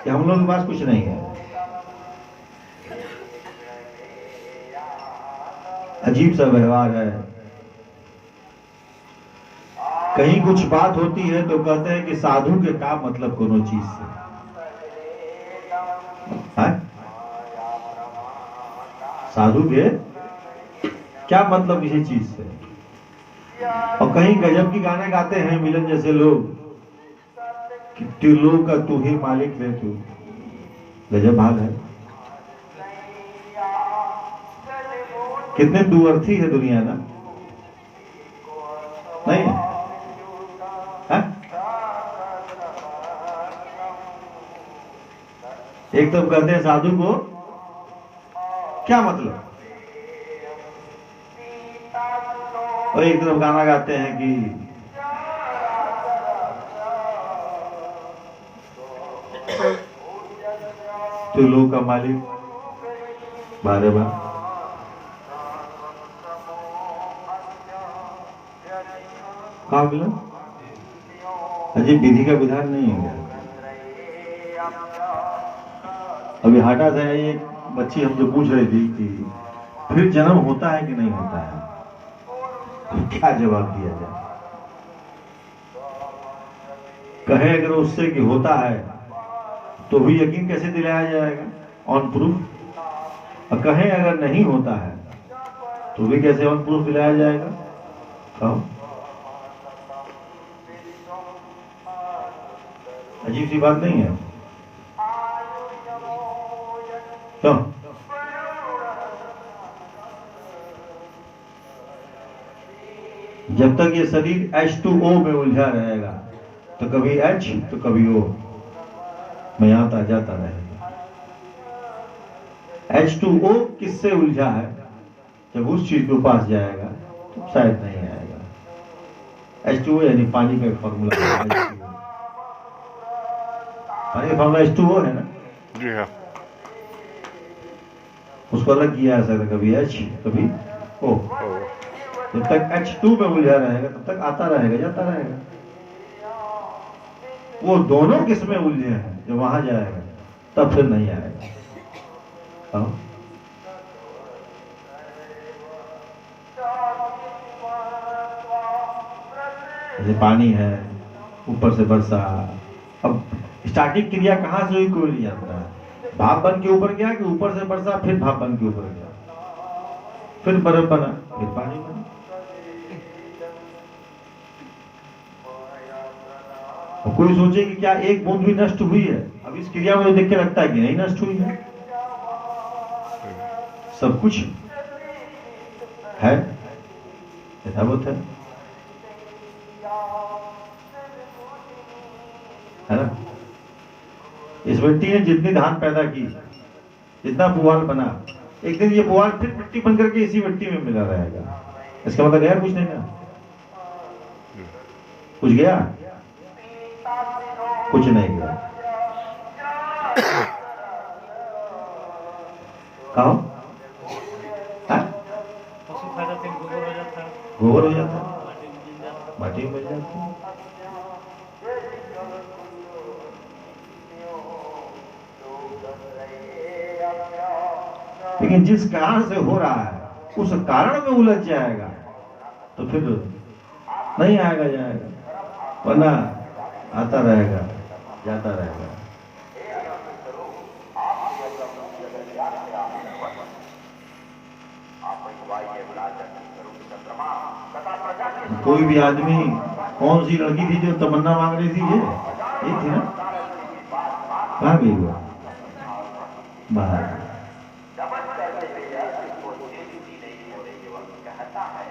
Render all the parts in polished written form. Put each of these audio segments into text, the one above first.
कि हम लोगों के पास कुछ नहीं है। अजीब सा व्यवहार है। कहीं कुछ बात होती है तो कहते हैं कि साधु के का मतलब कोनो चीज से है? साधु के क्या मतलब किसी चीज से? और कहीं गजब की गाने गाते हैं मिलन जैसे लोग कि तिलों का तू ही मालिक है, तू गजब भाग है। कितने दुअर्थी है दुनिया ना, नहीं है? एक तो कहते हैं साधु को क्या मतलब, और एक तरफ गाना गाते हैं कि तिलों का मालिक बारे बार। कहा मिला? अजीब विधि का विधान नहीं है। अभी हाटा से एक बच्ची हमसे पूछ रही थी कि फिर जन्म होता है कि नहीं होता है, तो क्या जवाब दिया जाए? कहे अगर उससे कि होता है तो भी यकीन कैसे दिलाया जाएगा ऑन प्रूफ, और कहे अगर नहीं होता है तो भी कैसे ऑन प्रूफ दिलाया जाएगा? कहो, अजीब सी बात नहीं है? तो जब तक ये शरीर H2O में उलझा रहेगा तो कभी H तो कभी O में आता जाता रहेगा। H2O किससे उलझा है? जब उस चीज के पास जाएगा तो शायद नहीं आएगा। H2O यानी पानी का फॉर्मूला है। पानी का फॉर्मूला H2O है ना? जी हाँ। उसको अलग किया है सर, कभी H कभी O। जब तक H2 में उलझा रहेगा तब तक आता रहेगा जाता रहेगा। वो दोनों किस में उलझे हैं, जब वहां जाएगा तब फिर नहीं आएगा। जैसे पानी है ऊपर से बरसा, अब स्टार्टिंग क्रिया कहां से हुई कोई नहीं जानता है। भाप बन के ऊपर गया कि ऊपर से बरसा, फिर भाप बन के ऊपर गया, फिर बर्फ बना, फिर पानी बना। और कोई सोचे कि क्या एक बूंद भी नष्ट हुई है? अब इस क्रिया में देख के लगता है कि नहीं नष्ट हुई है, सब कुछ है, यथावत है ना? इस मिट्टी ने जितनी धान पैदा की, जितना पुआल बना, एक दिन ये पुआल फिर मिट्टी बन करके इसी मिट्टी में मिला रहेगा। इसका मतलब गया कुछ नहीं ना? कुछ गया? कुछ नहीं गया। कहो पशु खा जाते हैं, गोबर हो जाता है, गोबर हो जाता है, माटी में मिल जाती है। लेकिन जिस कारण से हो रहा है उस कारण में उलझ जाएगा तो फिर नहीं आएगा जाएगा, वरना आता रहेगा जाता रहेगा। कोई भी आदमी, कौन सी लड़की थी जो तमन्ना मांग रही थी, ये थी ना? कहाँ गई वो? बाहर।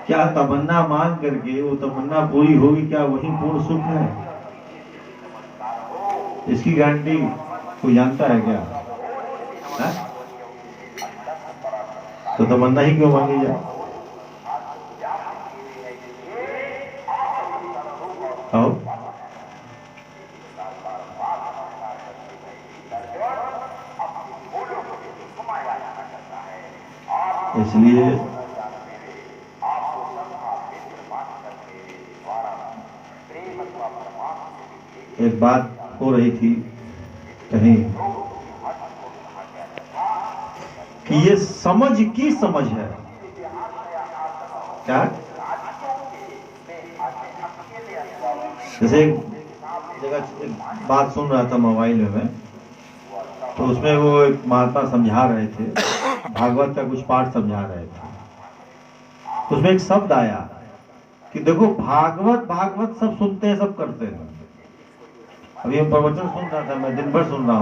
क्या तमन्ना मांग करके वो तमन्ना पूरी होगी क्या? वही पूर्ण सुख है। इसकी गारंटी कोई जानता है क्या? है? तो तमन्ना ही क्यों मांगी जाए? आओ, इसलिए एक बात हो रही थी कहीं कि ये समझ की समझ है। क्या? जैसे एक जगह एक बात सुन रहा था मोबाइल में, तो उसमें वो एक महात्मा समझा रहे थे, भागवत का कुछ पाठ समझा रहे थे। उसमें एक शब्द आया कि देखो भागवत भागवत सब सुनते हैं, सब करते हैं। अभी हम प्रवचन सुन रहा था, मैं दिन भर सुन रहा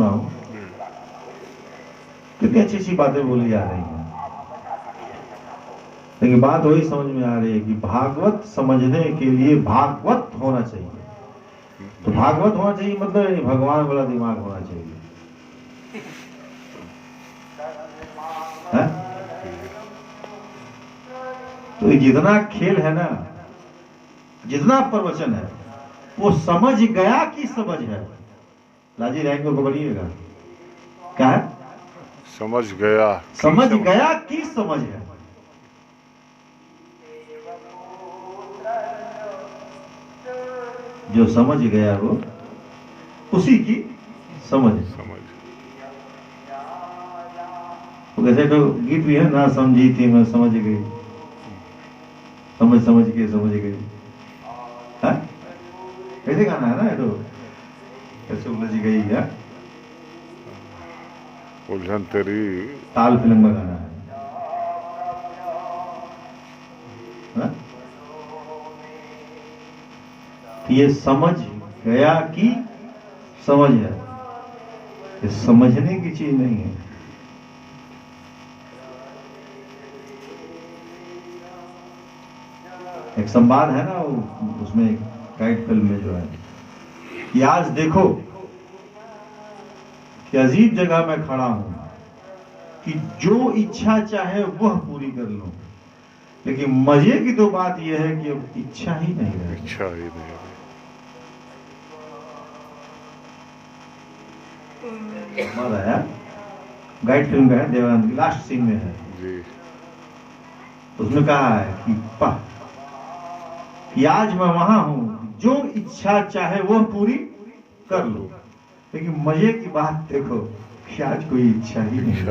हूँ, कितनी अच्छी अच्छी बातें बोली जा रही हैं, लेकिन बात वही समझ में आ रही है कि भागवत समझने के लिए भागवत होना चाहिए। तो भागवत होना चाहिए मतलब भगवान वाला दिमाग होना चाहिए, है? तो जितना खेल है ना, जितना प्रवचन है, वो समझ गया कि समझ है। लाजी रैंक को बढ़िएगा, क्या है? समझ गया कि समझ है। जो समझ गया वो उसी की समझ। तो वैसे तो गीत भी है ना, समझी थी मैं समझ गई, समझ गई। कैसे गाना है ना ये, तो कैसे उलझ गई है, उलझन तेरी, ताल फिल्म में गाना है। ये समझ गया कि समझ है, ये समझने की चीज नहीं है। एक संवाद है ना, उसमें गाइड फिल्म में जो है कि आज देखो कि अजीब जगह में खड़ा हूं कि जो इच्छा चाहे वह पूरी कर लूं, लेकिन मजे की तो बात यह है कि अब इच्छा ही नहीं है। आया गाइड फिल्म का है, देवानंद की लास्ट सीन में है जी। उसमें कहा है कि आज मैं वहां हूं, जो इच्छा चाहे वह पूरी कर लो, लेकिन मजे की बात देखो कि आज कोई इच्छा ही नहीं है।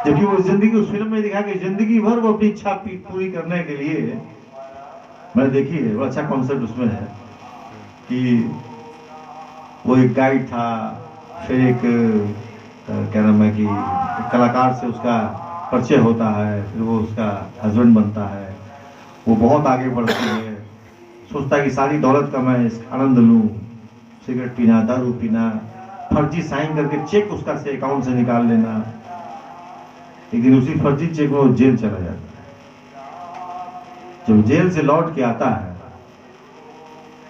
जबकि वो जिंदगी, उस फिल्म में दिखा कि जिंदगी भर वो अपनी इच्छा पूरी करने के लिए, मैंने देखी है, वो अच्छा कॉन्सेप्ट उसमें है कि वो एक गाइड था, फिर एक क्या नाम है कि कलाकार से उसका परिचय होता है, फिर वो उसका हस्बैंड बनता है, वो बहुत आगे बढ़ती है, सोचता है कि सारी दौलत का मैं आनंद लूं, सिगरेट पीना, दारू पीना, फर्जी साइन करके चेक उसका से अकाउंट से निकाल लेना। एक दिन उसी फर्जी चेक में वो जेल चला जाता है। जब जेल से लौट के आता है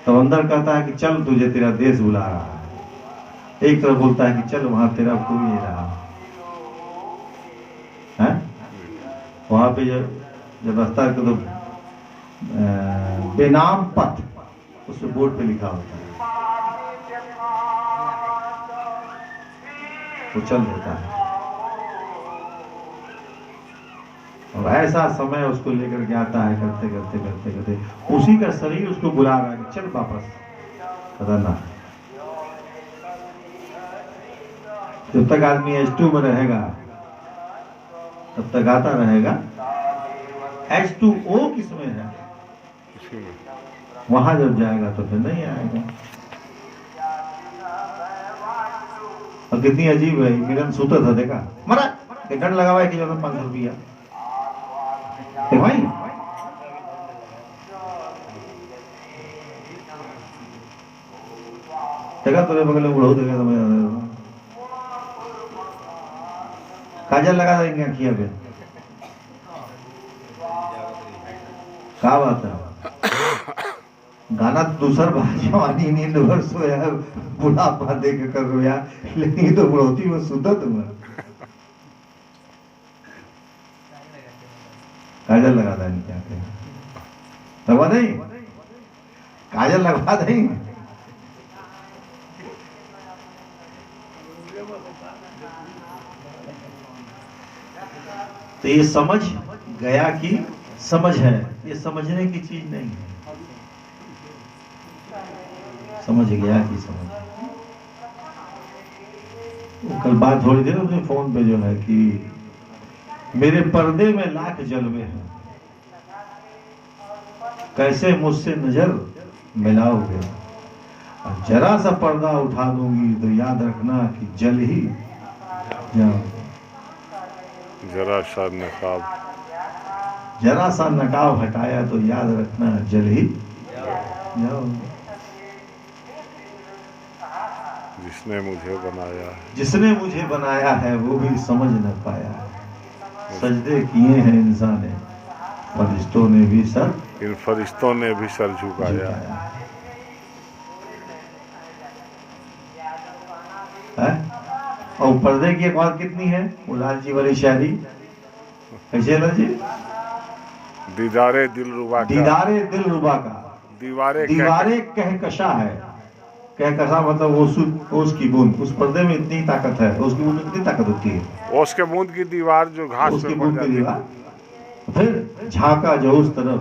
तो अंदर कहता है कि चल तुझे तेरा देश बुला रहा है, एक तरफ बोलता है कि चल वहां तेरा कोई नहीं रहा है। वहां पे जब रास्ता तो बेनाम पथ उस बोर्ड पे लिखा होता है, वो चल देता है, और ऐसा समय उसको लेकर के आता है, करते करते करते करते उसी का शरीर उसको बुला रहा है कि चल वापस। पता ना, जब तक आदमी H2 में रहेगा तब तक आता रहेगा। H2O किसमें है, वहां जब जाएगा तो फिर नहीं आएगा। और कितनी अजीब है, मिलन सूता था, देखा मरा डर लगा हुआ है कि 500 रुपया भाई। देखा तेरे बगल में बुढ़ऊ देखा, तो काजल लगा देंगे अखिया पे, क्या बात है। गाना तो दूसर बात, जवानी नींद भर सोया, बुढ़ापा देख कर रोया, लेकिन तो बुढ़ौती में सुधा तुम्हें। काजल लगा देंगे, क्या कहें, लगवा दें, काजल लगवा दें। तो ये समझ गया कि समझ है, ये समझने की चीज नहीं है। समझ गया कि समझ, कल बात हो रही थी ना उसने फोन पे जो है कि मेरे पर्दे में लाख जलवे हैं, कैसे मुझसे नजर मिलाओगे, और जरा सा पर्दा उठा दूंगी तो याद रखना कि जल ही जाओगे। जरा सा नकाब, जरा सा नकाब हटाया तो याद रखना जल ही जाओगे। जिसने मुझे बनाया है, जिसने मुझे बनाया है वो भी समझ न पाया है, सजदे किए हैं इंसान ने, फरिश्तों ने भी सर इन फरिश्तों ने भी सर झुकाया झुकाया है। और पर्दे की एक बात कितनी है, मुलाल जी वाली शायरी कैसे है जी, दीदारे दिलरुबा का, दीदारे दिल रुबा का, दीवारे दीवारे कहकशा है। कहकशा मतलब ओस की बूंद, उस पर्दे में इतनी ताकत है, उसकी बूंद में कितनी ताकत होती है, ओस के बूंद की दीवार जो घास उसकी पे पड़ बूंद की जाती है। दीवार, फिर झांका जो उस तरफ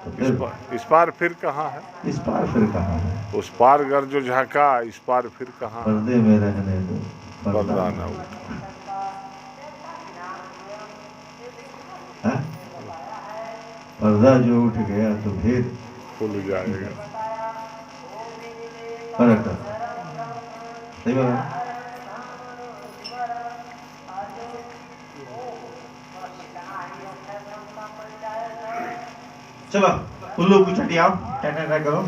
तो फिर इस पार फिर कहाँ है, इस पार फिर कहाँ है, उस पार घर जो झांका, इस पार फिर कहाँ है, पर्दे में रहने दो पर्दा न उठा। है? पर्दा जो उठ गया तो फिर खुल जाएगा। फर्क है। सही बात है। चलो उल्लू कुछ हटियाओ, क्या करो।